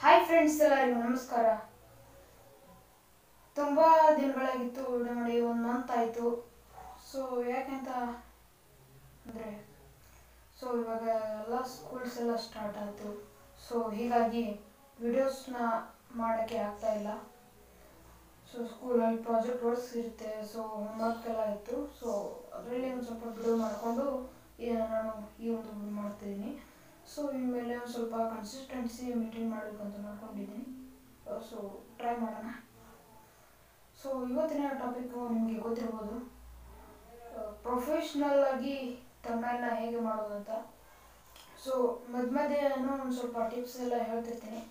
Hi friends, ಎಲ್ಲರಿಗೂ ನಮಸ್ಕಾರ. ತುಂಬ ದಿನಗಳಾಗಿತ್ತು ವಿಡಿಯೋ ಮಾಡಿ, 1 ಮಂತ್ ಆಯಿತು. ಸೊ ಯಾಕೆಂತ ಅಂದರೆ ಇವಾಗ ಎಲ್ಲ ಸ್ಕೂಲ್ಸ್ ಎಲ್ಲ ಸ್ಟಾರ್ಟ್ ಆಯಿತು. ಸೊ ಹೀಗಾಗಿ ವಿಡಿಯೋಸ್ನ ಮಾಡೋಕ್ಕೆ ಆಗ್ತಾಯಿಲ್ಲ. ಸೊ ಸ್ಕೂಲಲ್ಲಿ ಪ್ರಾಜೆಕ್ಟ್ ವರ್ಕ್ಸ್ ಇರುತ್ತೆ, ಸೊ ಹೋಮ್ವರ್ಕ್ ಎಲ್ಲ ಇತ್ತು. ಸೊ ಅದರಲ್ಲಿ ಒಂದು ಸ್ವಲ್ಪ ವಿಡಿಯೋ ಮಾಡಿಕೊಂಡು ನಾನು ಈ ಒಂದು ವಿಡಿಯೋ ಮಾಡ್ತಿದ್ದೀನಿ. ಸೊ ಇನ್ಮೇಲೆ ಒಂದು ಸ್ವಲ್ಪ ಕನ್ಸಿಸ್ಟೆನ್ಸಿ ಮೇಂಟೈನ್ ಮಾಡಬೇಕಂತ ಮಾಡ್ಕೊಂಡಿದ್ದೀನಿ. ಸೊ ಟ್ರೈ ಮಾಡೋಣ. ಸೊ ಇವತ್ತಿನ ಟಾಪಿಕ್ಕು ನಿಮಗೆ ಗೊತ್ತಿರ್ಬೋದು, ಪ್ರೊಫೆಷ್ನಲ್ ಆಗಿ ಥಂಬ್ನೈಲ್ನ ಹೇಗೆ ಮಾಡೋದು ಅಂತ. ಸೊ ಮಧ್ಯೆ ಒಂದು ಸ್ವಲ್ಪ ಟಿಪ್ಸ್ ಎಲ್ಲ ಹೇಳ್ತಿರ್ತೀನಿ.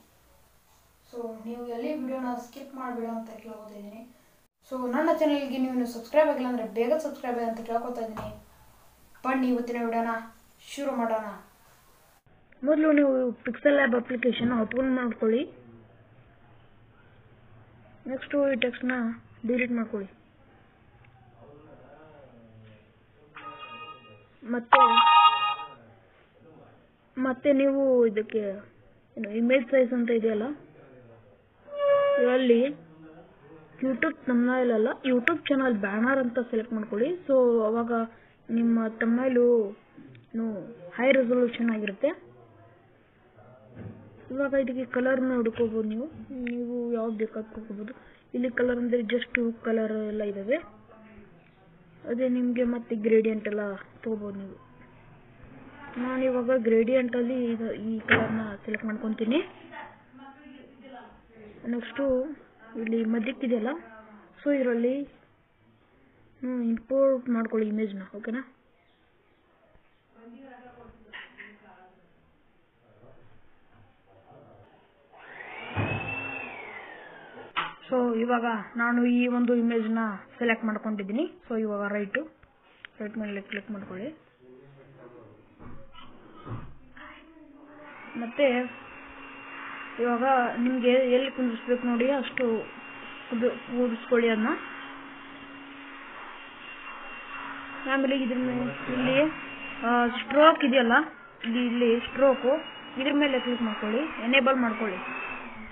ಸೊ ನೀವು ಎಲ್ಲಿ ವಿಡಿಯೋನ ಸ್ಕಿಪ್ ಮಾಡಬೇಡ ಅಂತ ಕೇಳ್ಕೊತಿದ್ದೀನಿ. ಸೊ ನನ್ನ ಚಾನಲ್ಗೆ ನೀವು ಸಬ್ಸ್ಕ್ರೈಬ್ ಆಗಿಲ್ಲ ಅಂದರೆ ಬೇಗ ಸಬ್ಸ್ಕ್ರೈಬ್ ಆಗಿ ಅಂತ ಕೇಳ್ಕೊತಾ ಇದ್ದೀನಿ. ಬನ್ನಿ ಇವತ್ತಿನ ವಿಡಿಯೋನ ಶುರು ಮಾಡೋಣ. ಮೊದಲು ನೀವು ಪಿಕ್ಸೆಲ್ ಲ್ಯಾಬ್ ಅಪ್ಲಿಕೇಶನ್ ಓಪನ್ ಮಾಡ್ಕೊಳ್ಳಿ. ನೆಕ್ಸ್ಟು ಈ ಟೆಕ್ಸ್ಟ್ನ ಡಿಲೀಟ್ ಮಾಡ್ಕೊಳ್ಳಿ. ಮತ್ತೆ ನೀವು ಇದಕ್ಕೆ ಇಮೇಜ್ ಸೈಜ್ ಅಂತ ಇದೆಯಲ್ಲ, ಇದರಲ್ಲಿ ಯೂಟ್ಯೂಬ್ ಥಂಬ್ನೈಲ್ ಅಲ್ಲ, ಯೂಟ್ಯೂಬ್ ಚಾನಲ್ ಬ್ಯಾನರ್ ಅಂತ ಸೆಲೆಕ್ಟ್ ಮಾಡ್ಕೊಳ್ಳಿ. ಸೊ ಅವಾಗ ನಿಮ್ಮ ಥಂಬ್ನೈಲು ಹೈ ರೆಸೊಲ್ಯೂಷನ್ ಆಗಿರುತ್ತೆ. ಇವಾಗ ಇದಕ್ಕೆ ಕಲರ್ನ ಹುಡ್ಕೋಬೋದು. ನೀವು ಯಾವ್ದು ಬೇಕಾದ್ರೂ ಹುಡ್ಕೋಬೋದು. ಇಲ್ಲಿ ಕಲರ್ ಅಂದರೆ ಜಸ್ಟ್ ಕಲರ್ ಎಲ್ಲ ಇದ್ದಾವೆ. ಅದೇ ನಿಮಗೆ ಮತ್ತೆ ಗ್ರೇಡಿಯಂಟ್ ಎಲ್ಲ ತೊಗೋಬೋದು ನೀವು. ನಾನಿವಾಗ ಗ್ರೇಡಿಯಂಟಲ್ಲಿ ಈ ಕಲರ್ನ ಸೆಲೆಕ್ಟ್ ಮಾಡ್ಕೊತೀನಿ. ನೆಕ್ಸ್ಟು ಇಲ್ಲಿ ಮಧ್ಯಕ್ಕಿದೆಯಲ್ಲ, ಸೊ ಇದರಲ್ಲಿ ಇಂಪೋರ್ಟ್ ಮಾಡ್ಕೊಳ್ಳಿ ಇಮೇಜ್ನ. ಓಕೆನಾ? ಸೊ ಇವಾಗ ನಾನು ಈ ಒಂದು ಇಮೇಜ್ನ ಸೆಲೆಕ್ಟ್ ಮಾಡ್ಕೊಂಡಿದ್ದೀನಿ. ಸೊ ಇವಾಗ ರೈಟ್ ಮೇಲೆ ಕ್ಲಿಕ್ ಮಾಡ್ಕೊಳ್ಳಿ. ಮತ್ತೆ ಇವಾಗ ನಿಮಗೆ ಎಲ್ಲಿ ಕುಂದಿಸ್ಬೇಕು ನೋಡಿ ಅಷ್ಟು ಕೂಡಿಸ್ಕೊಳ್ಳಿ ಅದನ್ನ. ಆಮೇಲೆ ಇಲ್ಲಿ ಸ್ಟ್ರೋಕ್ ಇದೆಯಲ್ಲ, ಇಲ್ಲಿ ಸ್ಟ್ರೋಕು, ಇದ್ರ ಮೇಲೆ ಕ್ಲಿಕ್ ಮಾಡ್ಕೊಳ್ಳಿ, ಎನೇಬಲ್ ಮಾಡ್ಕೊಳ್ಳಿ.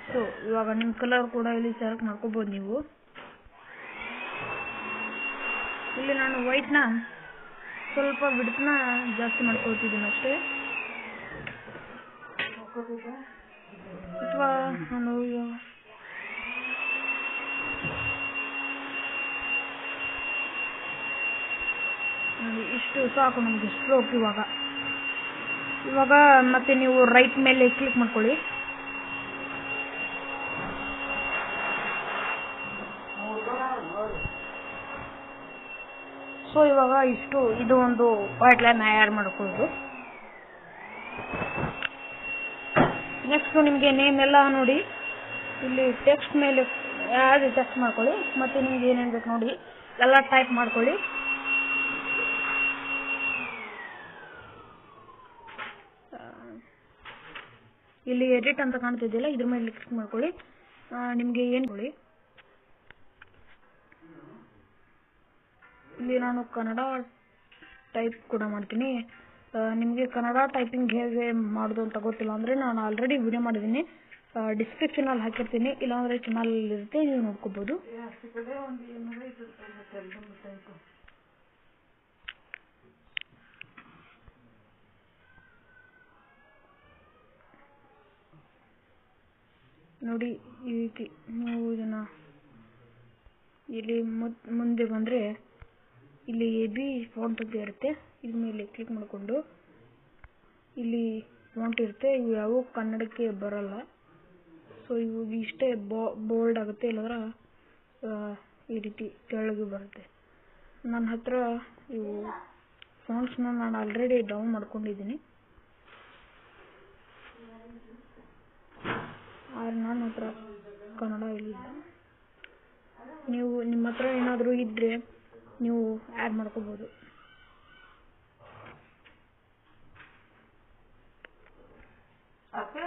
ಸೊ ಇವಾಗ ನಿಮ್ಮ ಕಲರ್ ಕೂಡ ಇಲ್ಲಿ ಸೆಲೆಕ್ಟ್ ಮಾಡ್ಕೋಬೋದು ನೀವು. ಇಲ್ಲಿ ನಾನು ವೈಟ್ನ ಸ್ವಲ್ಪ ವಿಡ್ತ್ನ ಜಾಸ್ತಿ ಮಾಡ್ಕೊಳ್ತಿದ್ದೀನಿ ಅಷ್ಟೇ. ಅಥವಾ ನಾನು ಇಷ್ಟು ಸಾಕು ನಮಗೆ ಸ್ಟ್ರೋಕ್. ಇವಾಗ ಮತ್ತೆ ನೀವು ರೈಟ್ ಮೇಲೆ ಕ್ಲಿಕ್ ಮಾಡ್ಕೊಳ್ಳಿ. ಸೊ ಇವಾಗ ಇದು ಒಂದು ವೈಟ್ ಲೈನ್ ಆ್ಯಡ್ ಮಾಡ್ಕೊಳ್ಳೋದು. ನೆಕ್ಸ್ಟ್ ನಿಮಗೆ ನೇಮ್ ಎಲ್ಲ ನೋಡಿ, ಇಲ್ಲಿ ಟೆಕ್ಸ್ಟ್ ಮೇಲೆ ಆ್ಯಡ್ ಟೆಕ್ಸ್ಟ್ ಮಾಡ್ಕೊಳ್ಳಿ. ಮತ್ತೆ ನಿಮ್ಗೆ ಏನೇನು ಬೇಕು ನೋಡಿ ಎಲ್ಲ ಟೈಪ್ ಮಾಡ್ಕೊಳ್ಳಿ. ಇಲ್ಲಿ ಎಡಿಟ್ ಅಂತ ಕಾಣ್ತಿದೆಯಲ್ಲ, ಇದ್ರ ಮೇಲೆ ಕ್ಲಿಕ್ ಮಾಡ್ಕೊಳ್ಳಿ. ನಿಮಗೆ ಏನು ಕೊಡಿ, ಇಲ್ಲಿ ನಾನು ಕನ್ನಡ ಟೈಪ್ ಕೂಡ ಮಾಡ್ತೀನಿ. ನಿಮಗೆ ಕನ್ನಡ ಟೈಪಿಂಗ್ ಹೇಗೆ ಮಾಡೋದು ಅಂತ ಗೊತ್ತಿಲ್ಲ ಅಂದರೆ ನಾನು ಆಲ್ರೆಡಿ ವಿಡಿಯೋ ಮಾಡಿದ್ದೀನಿ, ಡಿಸ್ಕ್ರಿಪ್ಷನಲ್ಲಿ ಹಾಕಿರ್ತೀನಿ. ಇಲ್ಲಾಂದರೆ ಚಾನಲಲ್ಲಿ ಇರುತ್ತೆ, ನೀವು ನೋಡ್ಕೋಬೋದು. ನೋಡಿ ಈ ರೀತಿ ನೀವು ಇದನ್ನು ಇಲ್ಲಿ ಮುಂದೆ ಬಂದರೆ ಇಲ್ಲಿ AB ಫಾಂಟ್ ಅಂತ ಇರುತ್ತೆ, ಇದ್ರ ಮೇಲೆ ಕ್ಲಿಕ್ ಮಾಡಿಕೊಂಡು ಇಲ್ಲಿ ಫಾಂಟ್ ಇರುತ್ತೆ. ಇವು ಯಾವ ಕನ್ನಡಕ್ಕೆ ಬರಲ್ಲ. ಸೊ ಇವು ಇಷ್ಟೇ ಬೋಲ್ಡ್ ಆಗುತ್ತೆ, ಇಲ್ಲಾಂದ್ರೆ ಈ ರೀತಿ ತೆಳ್ಳಗೆ ಬರುತ್ತೆ. ನನ್ನ ಹತ್ರ ಇವು ಫಾಂಟ್ಸ್ನ ನಾನು ಆಲ್ರೆಡಿ ಡೌನ್ ಮಾಡ್ಕೊಂಡಿದ್ದೀನಿ. ನನ್ನ ಹತ್ರ ಕನ್ನಡ ಇಲ್ಲ. ನೀವು ನಿಮ್ಮ ಹತ್ರ ಏನಾದರೂ ಇದ್ದರೆ ನೀವು ಆ್ಯಡ್ ಮಾಡ್ಕೋಬೋದು.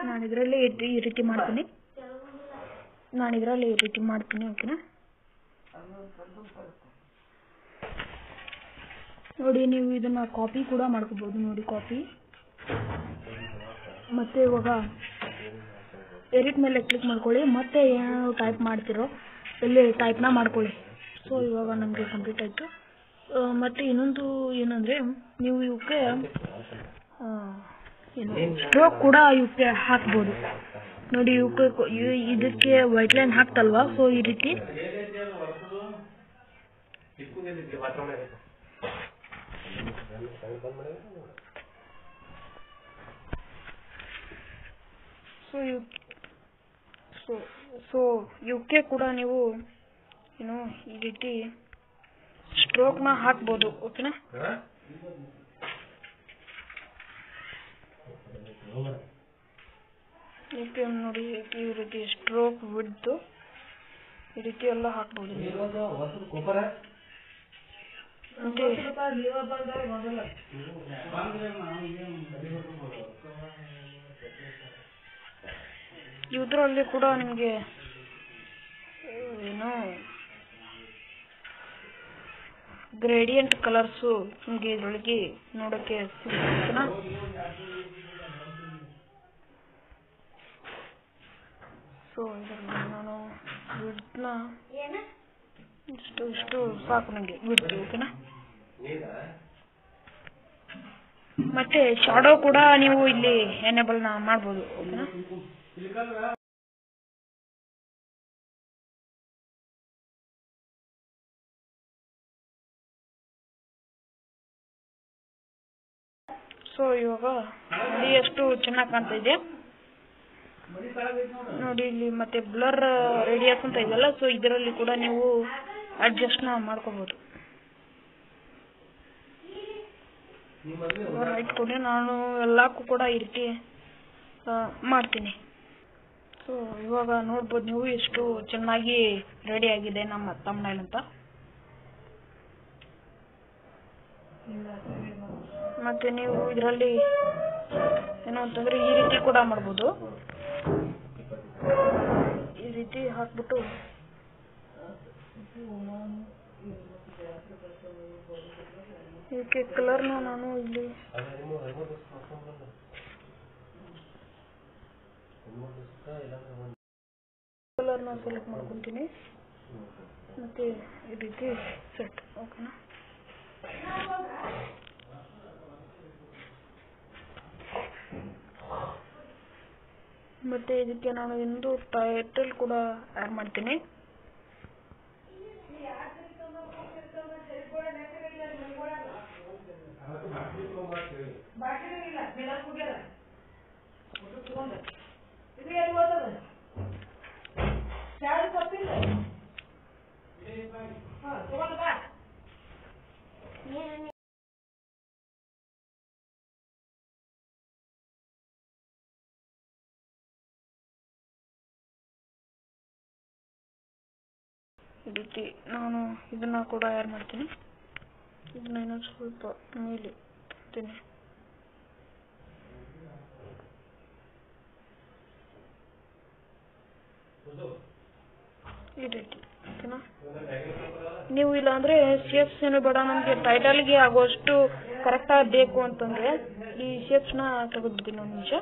ನಾನು ಇದರಲ್ಲಿ ಈ ರೀತಿ ಮಾಡ್ತೀನಿ. ಓಕೆನಾ? ನೋಡಿ ನೀವು ಇದನ್ನು ಕಾಪಿ ಕೂಡ ಮಾಡ್ಕೋಬೋದು. ನೋಡಿ ಕಾಪಿ. ಮತ್ತು ಇವಾಗ ಎಡಿಟ್ ಮೇಲೆ ಕ್ಲಿಕ್ ಮಾಡ್ಕೊಳ್ಳಿ. ಮತ್ತೆ ಏನು ಟೈಪ್ ಮಾಡ್ತಿರೋ ಇಲ್ಲಿ ಟೈಪ್ನ ಮಾಡ್ಕೊಳ್ಳಿ. ಸೊ ಇವಾಗ ನಮಗೆ ಕಂಪ್ಲೀಟ್ ಆಯಿತು. ಮತ್ತು ಇನ್ನೊಂದು ಏನಂದರೆ ನೀವು ಇವಕ್ಕೆ ಏನು ಸ್ಟ್ರೋಕ್ ಕೂಡ ಇವಕ್ಕೆ ಹಾಕ್ಬೋದು. ನೋಡಿ ಇವಕ್ಕೆ ಇದಕ್ಕೆ ವೈಟ್ ಲೈನ್ ಹಾಕ್ತಲ್ವಾ, ಸೊ ಈ ರೀತಿ ಸೊ ಇವಕ್ಕೆ ಕೂಡ ನೀವು ಏನು ಈ ರೀತಿ ಸ್ಟ್ರೋಕ್ನ ಹಾಕ್ಬೋದು. ಓಕೆನಾ? ಇದಕ್ಕೆ ನೋಡಿ ಈ ರೀತಿ ಸ್ಟ್ರೋಕ್ ವಿಡ್ತ್ ಈ ರೀತಿ ಎಲ್ಲ ಹಾಕ್ಬೋದು. ಇದರಲ್ಲಿ ಕೂಡ ನಿಮಗೆ ಏನು ಗ್ರೇಡಿಯಂಟ್ ಕಲರ್ಸು ನಿಮಗೆ ಇದರೊಳಗೆ ನೋಡೋಕ್ಕೆ ಸಿಗುತ್ತಾ. ಸೊ ಇದರಲ್ಲಿ ನಾನು ವಿಡ್ತ್ನ ಇಷ್ಟು ಸಾಕು ನನಗೆ ವಿಡ್ತ್. ಓಕೆನಾ? ಮತ್ತೆ ಶಾಡೋ ಕೂಡ ನೀವು ಇಲ್ಲಿ ಎನೇಬಲ್ನ ಮಾಡ್ಬೋದು. ಓಕೆನಾ? ಸೊ ಇವಾಗ ನೋಡಿ ಎಷ್ಟು ಚೆನ್ನಾಗಿ ಕಾಣ್ತಾ ಇದೆ ನೋಡಿ ಇಲ್ಲಿ. ಮತ್ತೆ ಬ್ಲರ್ ರೇಡಿಯಸ್ ಅಂತ ಇದೆಯಲ್ಲ, ಸೊ ಇದರಲ್ಲಿ ಕೂಡ ನೀವು ಅಡ್ಜಸ್ಟ್ನ ಮಾಡ್ಕೋಬಹುದು. ರೈಟ್ ಕೊಡಿ, ನಾನು ಎಲ್ಲಕ್ಕೂ ಕೂಡ ಈ ರೀತಿ ಮಾಡ್ತೀನಿ. ಸೊ ಇವಾಗ ನೋಡ್ಬೋದು ನೀವು ಎಷ್ಟು ಚೆನ್ನಾಗಿ ರೆಡಿ ಆಗಿದೆ ನಮ್ಮ ಥಂಬ್ನೈಲ್ ಅಂತ. ಮತ್ತೆ ನೀವು ಇದರಲ್ಲಿ ಏನು ಅಂತಂದ್ರೆ ಈ ರೀತಿ ಕೂಡ ಮಾಡ್ಬೋದು. ಈ ರೀತಿ ಹಾಕ್ಬಿಟ್ಟು ಇದಕ್ಕೆ ಕಲರ್ನ ನಾನು ಇಲ್ಲಿ ಕಲರ್ನ ಸೆಲೆಕ್ಟ್ ಮಾಡ್ಕೊತೀನಿ. ಮತ್ತೆ ಈ ರೀತಿ ಸೆಟ್. ಓಕೆನಾ? ಮತ್ತೆ ಇದಕ್ಕೆ ನಾನು ಒಂದು ಟೈಟಲ್ ಕೂಡ ಆಡ್ ಮಾಡ್ತೀನಿ. ಈ ರೀತಿ ನಾನು ಇದನ್ನ ಕೂಡ ಆಡ್ ಮಾಡ್ತೀನಿ. ಇದನ್ನ ಇನ್ನೊಂದು ಸ್ವಲ್ಪ ಮೇಲೆ ತರ್ತೀನಿ. ಈ ರೀತಿ. ಓಕೆನಾ? ನೀವು ಇಲ್ಲ ಅಂದ್ರೆ ಶೇಪ್ಸ್ ಏನು ಬೇಡ, ನಮಗೆ ಟೈಟಲ್ಗೆ ಆಗೋಷ್ಟು ಕರೆಕ್ಟಾಗಿ ಬೇಕು ಅಂತಂದ್ರೆ ಈ ಶೇಪ್ಸ್ನ ತೆಗೆದ್ಬಿಡ್ತೀನಿ ಒಂದು ನಿಮಿಷ.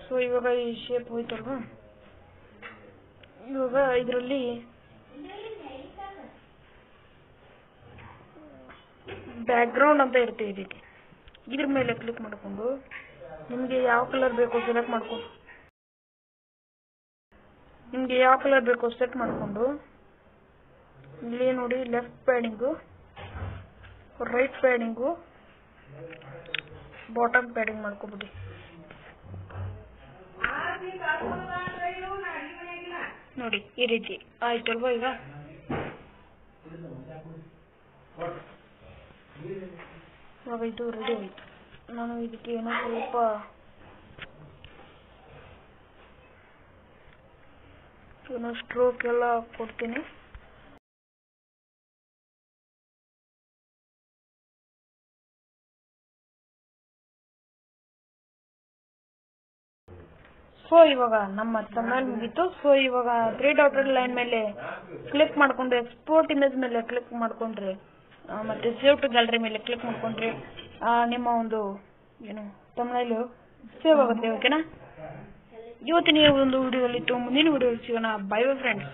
ಸೊ ಇವಾಗ ಈ ಶೇಪ್ ಹೋಯ್ತಲ್ವಾ, ಇವಾಗ ಇದರಲ್ಲಿ ಬ್ಯಾಕ್ಗ್ರೌಂಡ್ ಅಂತ ಇರುತ್ತೆ. ಈ ರೀತಿ ಇದ್ರ ಮೇಲೆ ಕ್ಲಿಕ್ ಮಾಡಿಕೊಂಡು ನಿಮಗೆ ಯಾವ ಕಲರ್ ಬೇಕೋ ಸೆಲೆಕ್ಟ್ ಮಾಡ್ಕೊಂಡು ನಿಮಗೆ ಯಾವ ಕಲರ್ ಬೇಕೋ ಸೆಟ್ ಮಾಡಿಕೊಂಡು ಇಲ್ಲಿ ನೋಡಿ ಲೆಫ್ಟ್ ಪ್ಯಾಡಿಂಗು, ರೈಟ್ ಪ್ಯಾಡಿಂಗು, ಬಾಟಮ್ ಪ್ಯಾಡಿಂಗ್ ಮಾಡ್ಕೊಬಿಡಿ. ನೋಡಿ ಈ ರೀತಿ ಆಯ್ತಲ್ವಾ. ಈಗ ಇವಾಗ ಇದು ರೆಡಿ ಆಯ್ತು. ನಾನು ಇದಕ್ಕೆ ಏನೋ ಸ್ವಲ್ಪ ಸ್ಟ್ರೋಕ್ ಎಲ್ಲ ಕೊಡ್ತೀನಿ. ಸೊ ಇವಾಗ ನಮ್ಮ ಥಂಬ್ನೈಲ್ ಮುಗೀತು. ಸೊ ಇವಾಗ 3 ಡಾಟೆಡ್ ಲೈನ್ ಮೇಲೆ ಕ್ಲಿಕ್ ಮಾಡ್ಕೊಂಡು ಎಕ್ಸ್ಪೋರ್ಟ್ ಇಮೇಜ್ ಮೇಲೆ ಕ್ಲಿಕ್ ಮಾಡ್ಕೊಂಡ್ರೆ ಮತ್ತೆ ಸೇವ್ ಟು ಗ್ಯಾಲರಿ ಮೇಲೆ ಕ್ಲಿಕ್ ಮಾಡ್ಕೊಂಡ್ರೆ ನಿಮ್ಮ ಒಂದು ಏನು ಥಂಬ್ನೈಲ್ ಸೇವ್ ಆಗುತ್ತೆ. ಓಕೆನಾ? ಇವತ್ತಿನ ಒಂದು ವಿಡಿಯೋದಲ್ಲಿ ಮುಂದಿನ ವಿಡಿಯೋದಲ್ಲಿ ಸಿಗೋಣ. Bye bye friends.